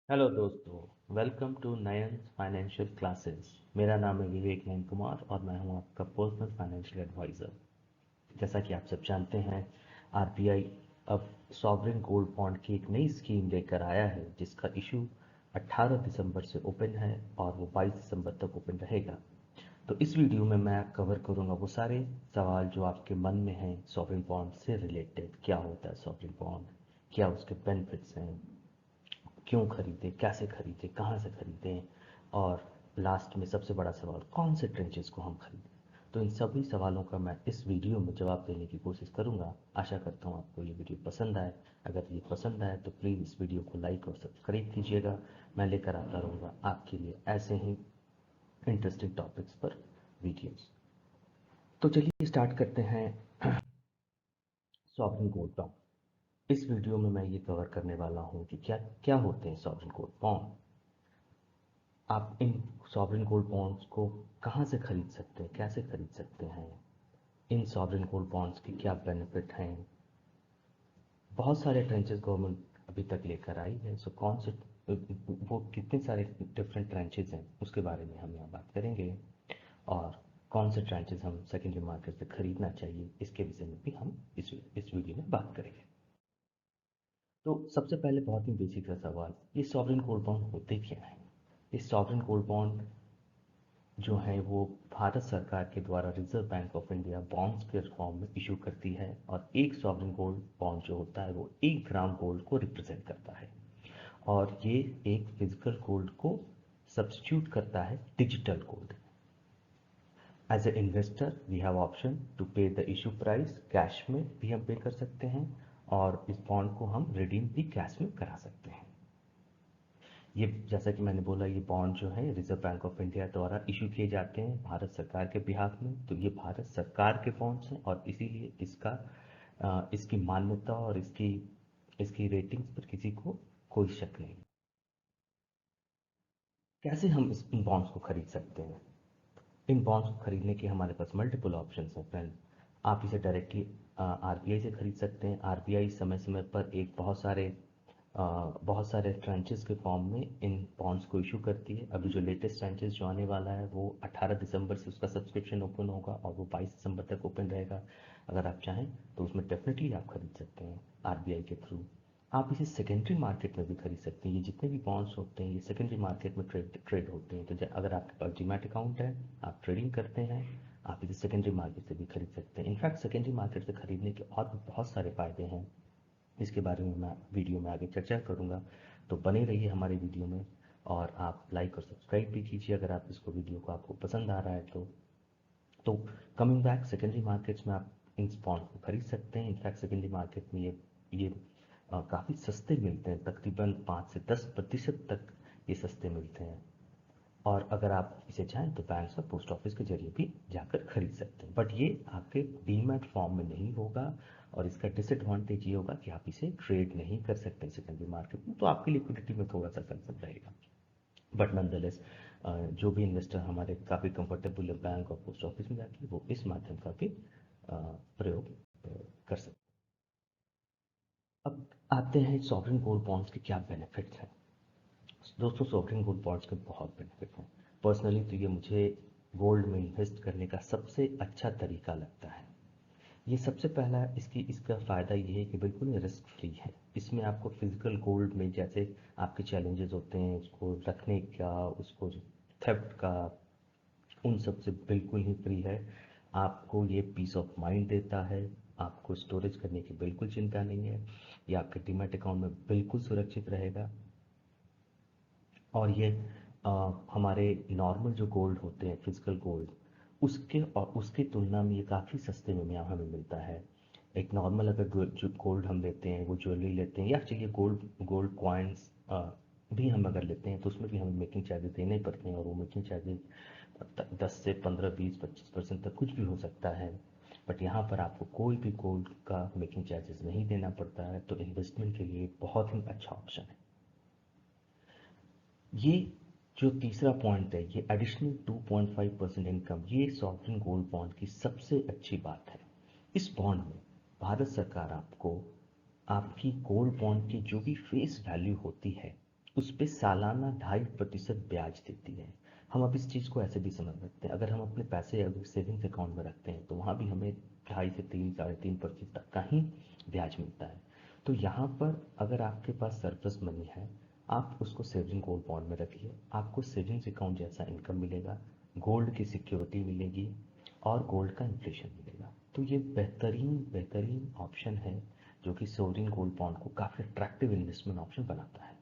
Hello दोस्तों, welcome to Nayan financial classes. मेरा नाम है विवेक नयन कुमार और मैं हूं आपका पर्सनल फाइनेंशियल एडवाइज़र। जैसा कि आप सब जानते हैं, आरबीआई अब सॉवरेन गोल्ड बॉन्ड की एक नई स्कीम लेकर आया है जिसका इशू 18 दिसंबर से ओपन है और वो 22 दिसंबर तक ओपन रहेगा। तो इस वीडियो में मैं कवर करूंगा वो सारे सवाल जो आपके मन में हैं सॉवरेन बॉन्ड से रिलेटेड। क्या होता है सॉवरेन बॉन्ड, क्या उसके बेनिफिट्स हैं, क्यों खरीदें, कैसे खरीदें, कहाँ से खरीदें, और लास्ट में सबसे बड़ा सवाल, कौन से ट्रेंचेस को हम खरीदें। तो इन सभी सवालों का मैं इस वीडियो में जवाब देने की कोशिश करूंगा। आशा करता हूँ आपको ये वीडियो पसंद आए। अगर ये पसंद आए तो प्लीज़ इस वीडियो को लाइक और सब्सक्राइब कीजिएगा। मैं लेकर आता रहूँगा आपके लिए ऐसे ही इंटरेस्टिंग टॉपिक्स पर वीडियोस। तो चलिए स्टार्ट करते हैं। Sovereign gold bond. इस वीडियो में मैं ये कवर करने वाला हूँ कि क्या क्या होते हैं सॉवरेन गोल्ड बॉन्ड, आप इन सॉवरेन गोल्ड बॉन्ड्स को कहाँ से खरीद सकते हैं, कैसे खरीद सकते हैं, इन सॉवरेन गोल्ड बॉन्ड्स के क्या बेनिफिट हैं। बहुत सारे ट्रेंचेस गवर्नमेंट अभी तक लेकर आई है, सो कौन से वो कितने सारे डिफरेंट ट्रेंचेस हैं उसके बारे में हम यहाँ बात करेंगे। और कौन से ट्रेंचेस हम सेकेंडरी मार्केट से खरीदना चाहिए इसके विषय में भी हम इस वीडियो में बात करेंगे। तो सबसे पहले बहुत ही बेसिक सा सवाल, ये सॉवरेन गोल्ड बॉन्ड होते क्या हैं। ये सॉवरेन गोल्ड बॉन्ड जो है वो भारत सरकार के द्वारा reserve bank of India bonds के फॉर्म में इशू करती है, और एक सॉवरेन गोल्ड बॉन्ड जो होता है वो 1 ग्राम गोल्ड को रिप्रेजेंट करता है, और ये एक फिजिकल गोल्ड को सब्स्टिट्यूट करता है digital gold. As a investor we have option to pay the issue price, cash में भी हम पे कर सकते हैं और इस बॉन्ड को हम रिडीम भी कैश में करा सकते हैं। ये जैसा कि मैंने बोला, ये बॉन्ड जो है रिजर्व बैंक ऑफ इंडिया द्वारा इशू किए जाते हैं भारत सरकार के बिहाफ में, तो ये भारत सरकार के बॉन्ड्स हैं और इसीलिए इसकी मान्यता और इसकी रेटिंग्स पर किसी को कोई शक नहीं। कैसे हम इन बॉन्ड्स को खरीद सकते हैं। इन बॉन्ड्स को खरीदने के हमारे पास मल्टीपल ऑप्शंस हैं फ्रेंड। आप इसे डायरेक्टली आरबीआई से खरीद सकते हैं। आरबीआई समय समय पर एक बहुत सारे ट्रांचेस के फॉर्म में इन बॉन्ड्स को इशू करती है। अभी जो लेटेस्ट ट्रांचेस जो आने वाला है वो 18 दिसंबर से उसका सब्सक्रिप्शन ओपन होगा और वो 22 दिसंबर तक ओपन रहेगा। अगर आप चाहें तो उसमें डेफिनेटली आप खरीद सकते हैं आरबीआई के थ्रू। आप इसे सेकेंडरी मार्केट में भी खरीद सकते हैं। ये जितने भी बॉन्ड्स होते हैं ये सेकेंडरी मार्केट में ट्रेड होते हैं। तो अगर आपके पास डीमैट अकाउंट है, आप ट्रेडिंग करते हैं, आप इसे सेकेंडरी मार्केट से भी खरीद सकते हैं। इनफैक्ट सेकेंडरी मार्केट से खरीदने के और भी बहुत सारे फ़ायदे हैं, इसके बारे में मैं वीडियो में आगे चर्चा करूँगा। तो बने रहिए हमारे वीडियो में और आप लाइक और सब्सक्राइब भी कीजिए अगर आप इसको वीडियो को आपको पसंद आ रहा है तो कमिंग बैक, सेकेंडरी मार्केट्स में आप इन बॉन्ड को खरीद सकते हैं। इनफैक्ट सेकेंडरी मार्केट में ये काफ़ी सस्ते मिलते हैं, तकरीबन 5 से 10% तक ये सस्ते मिलते हैं। और अगर आप इसे चाहें तो बैंक और पोस्ट ऑफिस के जरिए भी जाकर खरीद सकते हैं, बट ये आपके डीमैट फॉर्म में नहीं होगा। और इसका डिसएडवांटेज ये होगा कि आप इसे ट्रेड नहीं कर सकते सेकेंडरी मार्केट में, तो आपकी लिक्विडिटी में थोड़ा सा कंसर्न रहेगा। बट नॉनदलेस जो भी इन्वेस्टर हमारे काफ़ी कंफर्टेबल है बैंक और पोस्ट ऑफिस में जाके, वो इस माध्यम का भी प्रयोग कर सकते हैं। अब आते हैं सॉवरेन गोल्ड बॉन्ड्स के क्या बेनिफिट्स हैं। दोस्तों, सॉवरेन गोल्ड बॉन्ड्स के बहुत बेनिफिट हैं। पर्सनली तो ये मुझे गोल्ड में इन्वेस्ट करने का सबसे अच्छा तरीका लगता है। ये सबसे पहला इसका फ़ायदा ये है कि बिल्कुल रिस्क फ्री है। इसमें आपको फिजिकल गोल्ड में जैसे आपके चैलेंजेस होते हैं उसको रखने का, उसको थेफ्ट का, उन सब से बिल्कुल ही फ्री है। आपको ये पीस ऑफ माइंड देता है, आपको स्टोरेज करने की बिल्कुल चिंता नहीं है। ये आपके डीमैट अकाउंट में बिल्कुल सुरक्षित रहेगा। और ये हमारे नॉर्मल जो गोल्ड होते हैं फिजिकल गोल्ड, उसकी तुलना में ये काफ़ी सस्ते में यहाँ हमें मिलता है। एक नॉर्मल अगर जो गोल्ड हम लेते हैं, वो ज्वेलरी लेते हैं, या चलिए गोल्ड गोल्ड कॉइन्स भी हम अगर लेते हैं तो उसमें भी हमें मेकिंग चार्जेस देने पड़ते हैं, और वो मेकिंग चार्जेस 10 से 15 20 25% तक कुछ भी हो सकता है। बट यहाँ पर आपको कोई भी गोल्ड का मेकिंग चार्जेस नहीं देना पड़ता है, तो इन्वेस्टमेंट के लिए बहुत ही अच्छा ऑप्शन है ये। जो तीसरा पॉइंट है, ये एडिशनल 2.5% इनकम, ये सॉवरेन गोल्ड बॉन्ड की सबसे अच्छी बात है। इस बॉन्ड में भारत सरकार आपको आपकी गोल्ड बॉन्ड की जो भी फेस वैल्यू होती है उस पे सालाना 2.5% ब्याज देती है। हम अब इस चीज़ को ऐसे भी समझ सकते हैं, अगर हम अपने पैसे अगर सेविंग्स अकाउंट में रखते हैं तो वहाँ भी हमें 2.5 से 3, 3.5% तक का ही ब्याज मिलता है। तो यहाँ पर अगर आपके पास सरप्लस मनी है, आप उसको सेविंग गोल्ड बॉन्ड में रखिए, आपको सेविंग्स अकाउंट जैसा इनकम मिलेगा, गोल्ड की सिक्योरिटी मिलेगी और गोल्ड का इन्फ्लेशन मिलेगा। तो ये बेहतरीन बेहतरीन ऑप्शन है जो कि सोवरिन गोल्ड बॉन्ड को काफ़ी अट्रैक्टिव इन्वेस्टमेंट ऑप्शन बनाता है।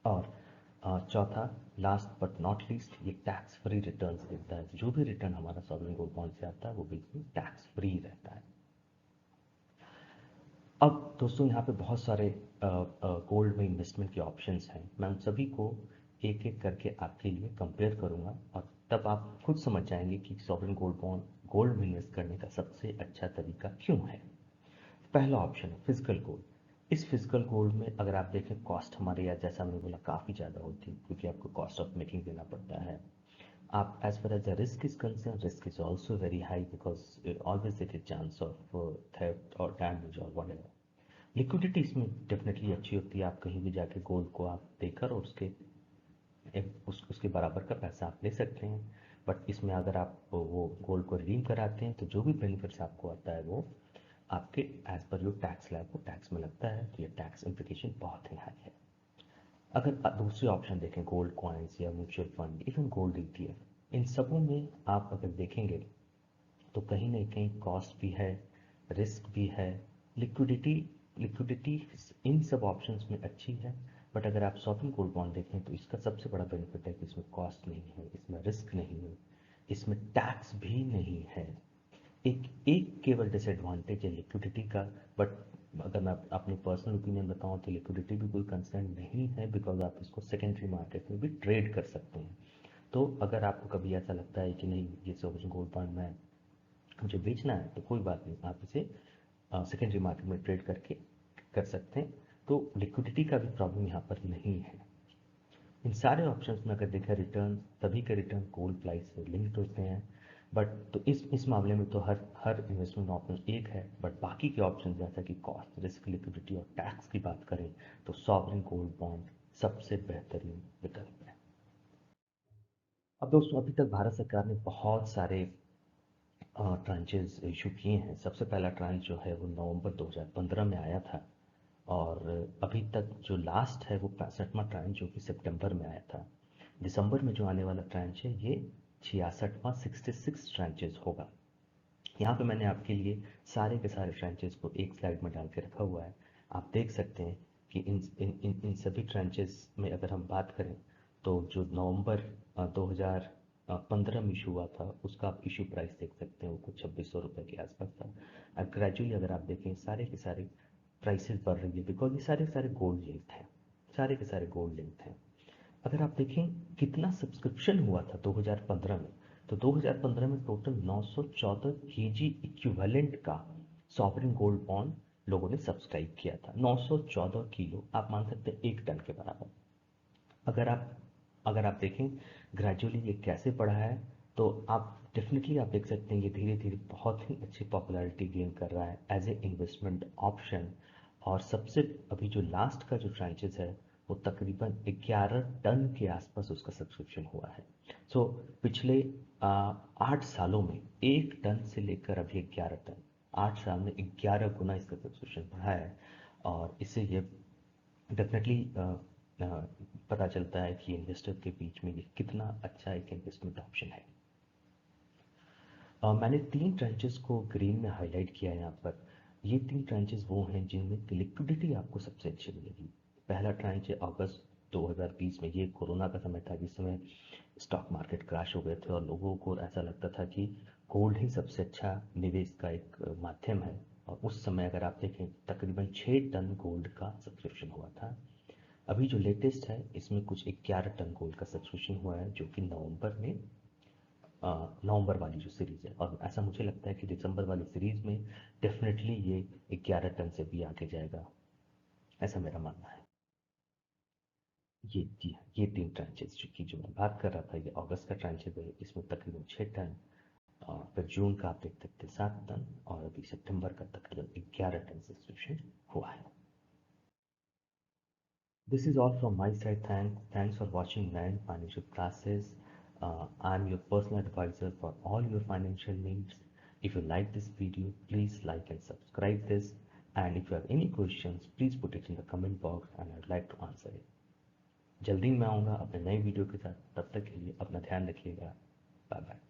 और चौथा, लास्ट बट नॉट लीस्ट, ये टैक्स फ्री रिटर्न्स देता है। जो भी रिटर्न हमारा सॉवरेन गोल्ड बॉन्ड से आता है वो बिल्कुल टैक्स फ्री रहता है। अब दोस्तों यहाँ पे बहुत सारे गोल्ड में इन्वेस्टमेंट के ऑप्शंस हैं, मैं उन सभी को एक एक करके आपके लिए कंपेयर करूँगा और तब आप खुद समझ जाएंगे कि सॉवरेन गोल्ड बॉन्ड गोल्ड में इन्वेस्ट करने का सबसे अच्छा तरीका क्यों है। पहला ऑप्शन है फिजिकल गोल्ड। इस फिजिकल गोल्ड में अगर आप देखें कॉस्ट हमारे यहाँ जैसा मैंने बोला काफ़ी ज़्यादा होती है, क्योंकि आपको कॉस्ट ऑफ मेकिंग देना पड़ता है। आप as far as the risk is concerned, risk is also very high because always there is chance of theft or damage or whatever. Liquidity इसमें डेफिनेटली अच्छी होती है, आप कहीं भी जाके गोल्ड को आप देकर और उसके बराबर का पैसा आप ले सकते हैं। बट इसमें अगर आप वो गोल्ड को रिडीम कराते हैं तो जो भी बेनिफिट्स आपको आता है वो आपके as per your tax slab को टैक्स में लगता है, तो ये टैक्स इम्प्लीकेशन बहुत ही हाई है। अगर दूसरे ऑप्शन देखें गोल्ड कॉइन्स या mutual fund, even gold ETF, इन सबों में आप अगर देखेंगे तो कहीं ना कहीं कॉस्ट भी है, रिस्क भी है, लिक्विडिटी लिक्विडिटी इन सब ऑप्शंस में अच्छी है। बट अगर आप सॉवरेन गोल्ड बॉन्ड देखें तो इसका सबसे बड़ा बेनिफिट है कि इसमें कॉस्ट नहीं है, इसमें रिस्क नहीं है, इसमें टैक्स भी नहीं है। एक एक केवल डिसएडवांटेज है लिक्विडिटी का। बट अगर मैं अपनी पर्सनल ओपिनियन बताऊं तो लिक्विडिटी भी कोई कंसर्न नहीं है, बिकॉज आप इसको सेकेंडरी मार्केट में भी ट्रेड कर सकते हैं। तो अगर आपको कभी ऐसा लगता है कि नहीं ये सोवरेन गोल्ड बॉन्ड में मुझे बेचना है तो कोई बात नहीं, आप इसे सेकेंडरी मार्केट में ट्रेड करके कर सकते हैं। तो लिक्विडिटी का भी प्रॉब्लम यहाँ पर नहीं है। इन सारे ऑप्शंस में अगर देखा रिटर्न, सभी के रिटर्न गोल्ड प्राइस से लिंक्ड होते हैं। बट तो इस मामले में तो हर हर इन्वेस्टमेंट ऑप्शन एक है, बट बाकी के ऑप्शन जैसा कि कॉस्ट, रिस्क, लिक्विडिटी और टैक्स की बात करें तो सॉवरेन गोल्ड बॉन्ड सबसे बेहतरीन विकल्प है। अब दोस्तों अभी तक भारत सरकार ने बहुत सारे ट्रांचेस इशू किए हैं। सबसे पहला ट्रांच जो है वो नवंबर 2015 में आया था, और अभी तक जो लास्ट है वो 65वां ट्रांच जो कि सितंबर में आया था। दिसंबर में जो आने वाला ट्रांच है ये 66वां 66 ट्रांचेस होगा। यहाँ पे मैंने आपके लिए सारे के सारे ट्रांचेस को एक स्लाइड में डाल के रखा हुआ है। आप देख सकते हैं कि इन सभी ट्रांचेस में अगर हम बात करें तो जो नवंबर 2015 में इशू हुआ था उसका आप इशू प्राइस देख सकते हैं, वो कुछ 2600 रुपये के आसपास था। अब ग्रेजुअली अगर आप देखें सारे के सारे प्राइसेस बढ़ रही है, बिकॉज ये सारे के सारे गोल्ड लिंक्ड हैं, सारे के सारे गोल्ड लिंक्ड हैं। अगर आप देखें कितना सब्सक्रिप्शन हुआ था 2015 में, तो 2015 में टोटल 914 केजी इक्विवेलेंट का सॉवरेन गोल्ड बॉन्ड लोगों ने सब्सक्राइब किया था। 914 किलो, आप मान सकते हैं 1 टन के बराबर। अगर आप अगर आप देखें ग्रेजुअली ये कैसे बढ़ा है, तो आप डेफिनेटली आप देख सकते हैं ये धीरे धीरे बहुत ही अच्छी पॉपुलैरिटी गेन कर रहा है एज ए इन्वेस्टमेंट ऑप्शन। और सबसे अभी जो लास्ट का जो ट्रांचेस है वो तकरीबन 11 टन के आसपास उसका सब्सक्रिप्शन हुआ है। सो पिछले 8 सालों में 1 टन से लेकर अभी 11 टन, 8 साल में 11 गुना इसका सब्सक्रिप्शन बढ़ा है। और इससे ये डेफिनेटली पता चलता है कि इन्वेस्टर के बीच में ये कितना अच्छा एक इन्वेस्टमेंट ऑप्शन है। मैंने 3 ट्रांचेस को ग्रीन में हाईलाइट किया है यहाँ पर। ये 3 ट्रांचेस वो हैं जिनमें लिक्विडिटी आपको सबसे अच्छी मिलेगी। पहला ट्रांच है अगस्त 2020 में, ये कोरोना का समय था जिस समय स्टॉक मार्केट क्रैश हो गए थे और लोगों को ऐसा लगता था कि गोल्ड ही सबसे अच्छा निवेश का एक माध्यम है। और उस समय अगर आप देखें तकरीबन 6 टन गोल्ड का सब्सक्रिप्शन हुआ था। अभी जो लेटेस्ट है इसमें कुछ 11 टन गोल्ड का सब्सक्रिप्शन हुआ है जो कि नवंबर में नवंबर वाली जो सीरीज़ है, और ऐसा मुझे लगता है कि दिसंबर वाली सीरीज़ में डेफिनेटली ये 11 टन से भी आगे जाएगा, ऐसा मेरा मानना है। ये जी हाँ, ये 3 ट्रांचेस जो मैं बात कर रहा था ये अगस्त का ट्रांचेस है, इसमें तकरीबन 6 टन, और फिर जून का आप देख सकते हैं 7 टन, और अभी सितंबर का तकरीबन 11 टन सब्सक्रिप्शन हुआ है। This is all from my side. Thanks for watching Nine Financial Classes. I'm your personal advisor for all your financial needs. If you like this video, please like and subscribe this. And if you have any questions, please put it in the comment box and I'd like to answer it. जल्दी मैं आऊँगा अपने नए video के साथ, तब तक के लिए अपना ध्यान रखिएगा. Bye bye.